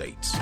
States.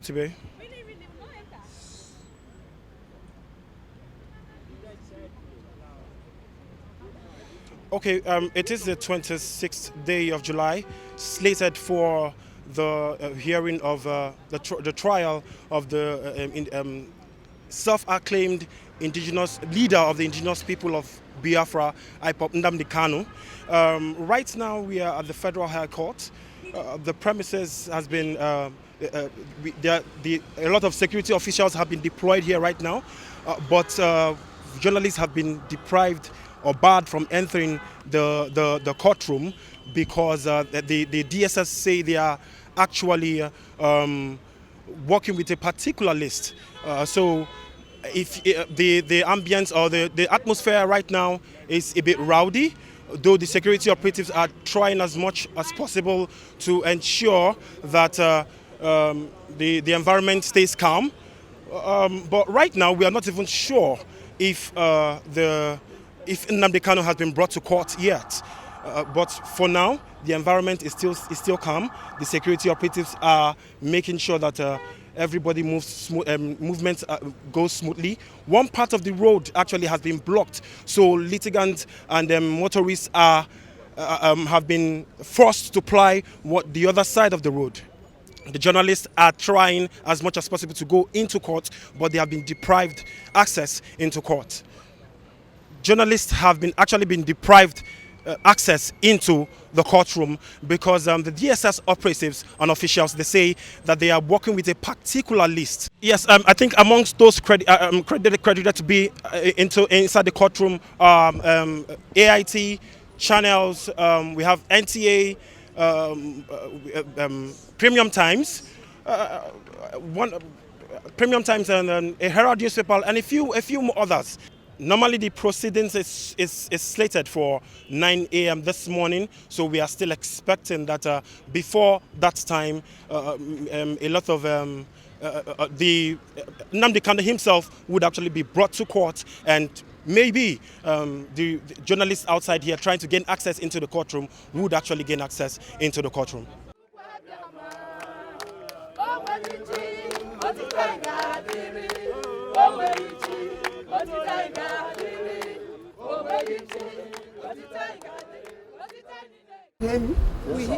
Today. Okay, it is the 26th day of July, slated for the hearing of the trial of the self-acclaimed indigenous leader of the indigenous people of Biafra, IPOB Nnamdi Kanu. Right now, we are at the Federal High Court. The premises has been a lot of security officials have been deployed here right now, but journalists have been deprived or barred from entering the courtroom because the DSS say they are actually working with a particular list. So if the ambience or the atmosphere right now is a bit rowdy, though the security operatives are trying as much as possible to ensure that the environment stays calm. But right now, we are not even sure if Nnamdi Kanu has been brought to court yet. But for now, the environment is still calm. The security operatives are making sure that everybody movement goes smoothly. One part of the road actually has been blocked, so litigants and motorists have been forced to ply the other side of the road. The journalists are trying as much as possible to go into court, but they have been deprived access into court. Journalists have actually been deprived access into the courtroom because the DSS operatives and officials, they say that they are working with a particular list. Yes, I think amongst those credited to be inside the courtroom, AIT channels, we have NTA, Premium Times, Premium Times, and a Herald newspaper, and a few more others. Normally the proceedings is slated for 9 a.m. this morning, so we are still expecting that before that time, a lot of the Nnamdi Kanu himself would actually be brought to court, and maybe the journalists outside here trying to gain access into the courtroom would actually gain access into the courtroom.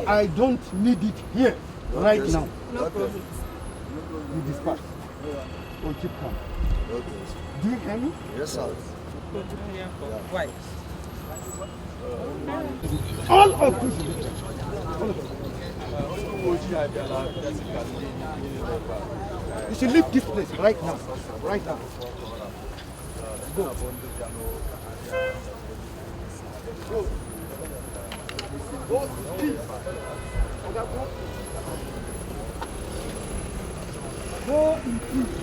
I don't need it here right now. No problem. You dispatch. Or keep calm. Do you hear me? Yes, sir. Why? All of this. You should leave this place right now. Right now. Go. Go. Go. Please. Go in peace.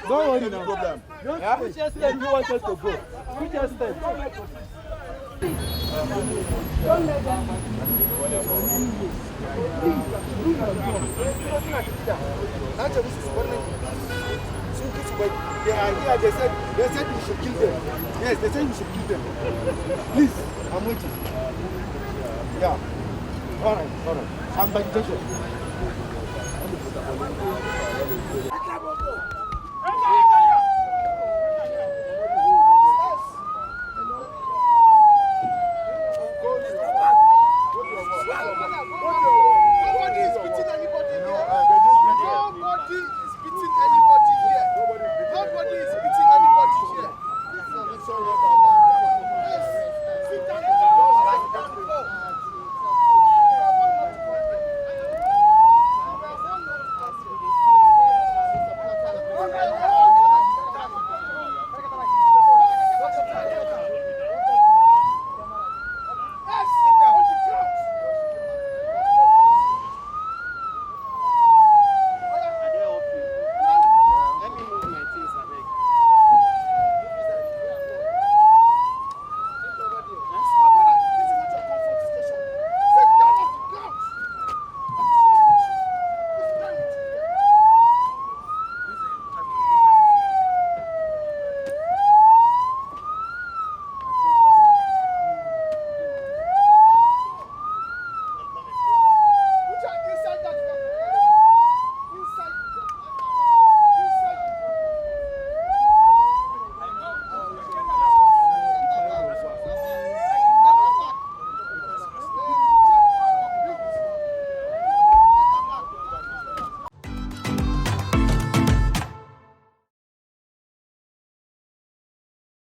Don't worry, no problem. Which extent you want us to go? Which extent? They are here, they said you should kill them. Yes, they said you should kill them. Please, I'm waiting. Yeah. Alright. I'm by Joshua.